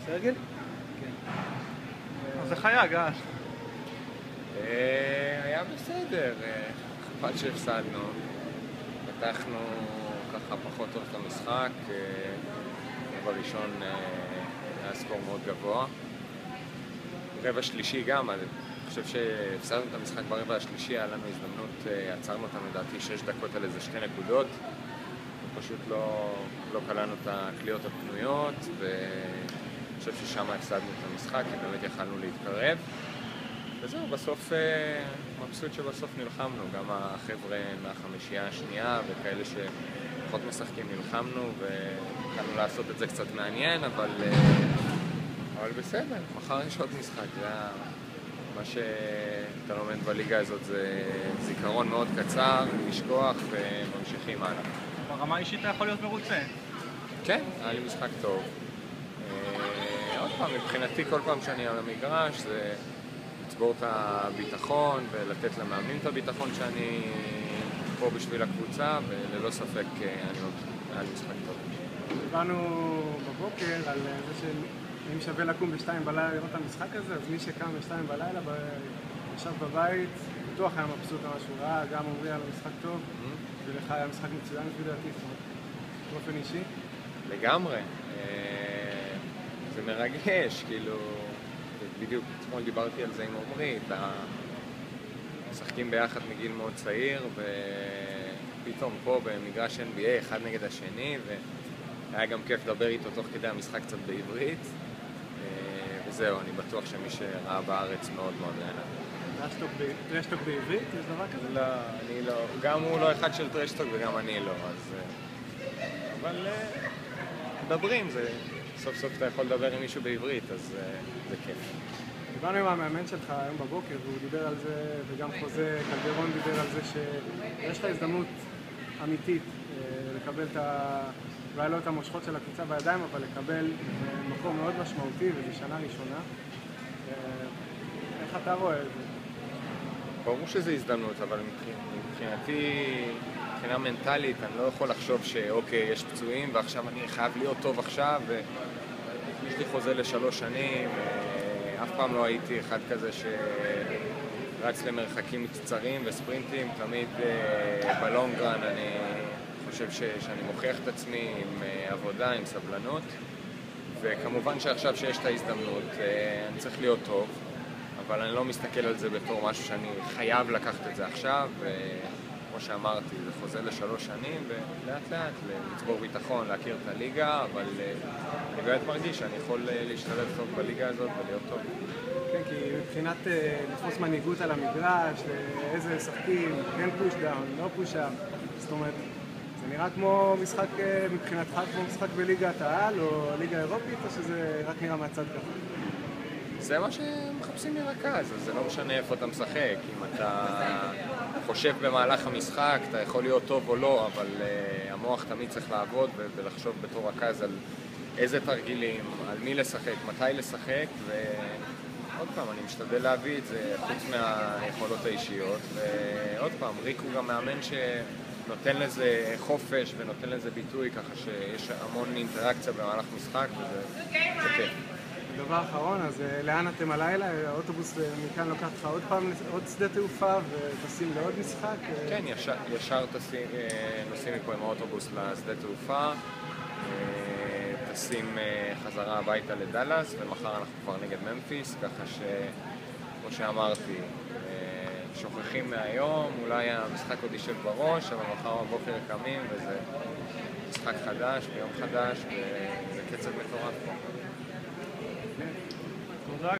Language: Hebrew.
סרגל? כן. אז איך היה, גל? היה בסדר, חבל שהפסדנו. פתחנו ככה פחות טוב את המשחק, בראשון היה סקור מאוד גבוה. רבע שלישי גם, אני חושב שהפסדנו את המשחק ברבע השלישי, היה לנו הזדמנות, עצרנו אותנו לדעתי 6 דקות על איזה 2 נקודות. פשוט לא קלענו את הקליעות הפנויות, ואני חושב ששם הפסדנו את המשחק, כי באמת יכלנו להתקרב. וזהו, בסוף, מבסוט שבסוף נלחמנו, גם החבר'ה מהחמישייה השנייה וכאלה שפחות משחקים נלחמנו, והתחלנו לעשות את זה קצת מעניין, אבל בסדר, מחר יש עוד משחק, זה מה שאתה לומד בליגה הזאת, זה זיכרון מאוד קצר, לשכוח וממשיכים הלאה. ברמה האישית אתה יכול להיות מרוצה. כן, היה לי משחק טוב. עוד פעם, מבחינתי כל פעם שאני על המגרש זה לצבור את הביטחון ולתת למאמנים את הביטחון שאני פה בשביל הקבוצה, וללא ספק היה לי משחק טוב. דיברנו בבוקר על זה שאם שווה לקום ב-2 בלילה לראות את המשחק הזה, אז מי שקם ב-2 בלילה ישב בבית, בטוח היה מבסוט על מה שהוא ראה, גם אומרי על המשחק טוב, ולך היה משחק מצוין לפי דעתי, באופן אישי. לגמרי. זה מרגש, כאילו, בדיוק אתמול דיברתי על זה עם עומרי, משחקים ביחד מגיל מאוד צעיר, ופתאום פה במגרש NBA אחד נגד השני, והיה גם כיף לדבר איתו תוך כדי המשחק קצת בעברית, וזהו, אני בטוח שמי שראה בארץ מאוד מאוד נהנה. טרשטוק בעברית? יש דבר כזה? לא, אני לא. גם הוא לא אחד של טרשטוק וגם אני לא, אז... אבל מדברים, סוף סוף אתה יכול לדבר עם מישהו בעברית, אז זה כיף. דיברנו עם המאמן שלך היום בבוקר, והוא דיבר על זה, וגם חוזה קלדרון דיבר על זה שיש לך הזדמנות אמיתית לקבל אולי לא את המושכות של הקבוצה בידיים, אבל לקבל מקום מאוד משמעותי, וזו שנה ראשונה. איך אתה רואה את זה? ברור שזו הזדמנות, אבל מבחינתי, מבחינה מנטלית, אני לא יכול לחשוב שאוקיי, יש פצועים, ועכשיו אני חייב להיות טוב עכשיו, ויש לי חוזה ל3 שנים, אף פעם לא הייתי אחד כזה שרץ למרחקים קצרים וספרינטים, תמיד בלונגרן אני חושב שאני מוכיח את עצמי עם עבודה, עם סבלנות, וכמובן שעכשיו שיש את ההזדמנות, אני צריך להיות טוב, אבל אני לא מסתכל על זה בתור משהו שאני חייב לקחת את זה עכשיו, וכמו שאמרתי, זה חוזה ל3 שנים, ולאט לאט לצבור ביטחון, להכיר את הליגה, אבל אני באמת מרגיש שאני יכול להשתלב טוב בליגה הזאת ולהיות טוב. כן, כי מבחינת לתפוס מנהיגות על המגרש, איזה שחקים, כן פוש דאון, לא פוש אפ, זאת אומרת, זה נראה כמו משחק, מבחינתך כמו משחק בליגת העל או ליגה אירופית, או שזה רק נראה מהצד ככה? זה מה שמחפשים מרכז, אז זה לא משנה איפה אתה משחק. אם אתה חושב במהלך המשחק, אתה יכול להיות טוב או לא, אבל המוח תמיד צריך לעבוד ולחשוב בתור רכז על איזה תרגילים, על מי לשחק, מתי לשחק, ועוד פעם, אני משתדל להביא את זה חוץ מהיכולות האישיות, ועוד פעם, ריק הוא גם מאמן שנותן לזה חופש ונותן לזה ביטוי, ככה שיש המון אינטראקציה במהלך משחק, וזה כיף. דבר אחרון, אז לאן אתם הלילה? האוטובוס מכאן לוקח לך עוד פעם עוד שדה תעופה וטסים לעוד משחק? כן, ישר נוסעים מפה עם האוטובוס לשדה תעופה, טסים חזרה הביתה לדלס, ומחר אנחנו כבר נגד ממפיס, ככה שכמו שאמרתי, שוכחים מהיום, אולי המשחק עוד יישב בראש, אבל מחר בבוקר קמים וזה משחק חדש, ביום חדש, וזה קצב מטורף פה.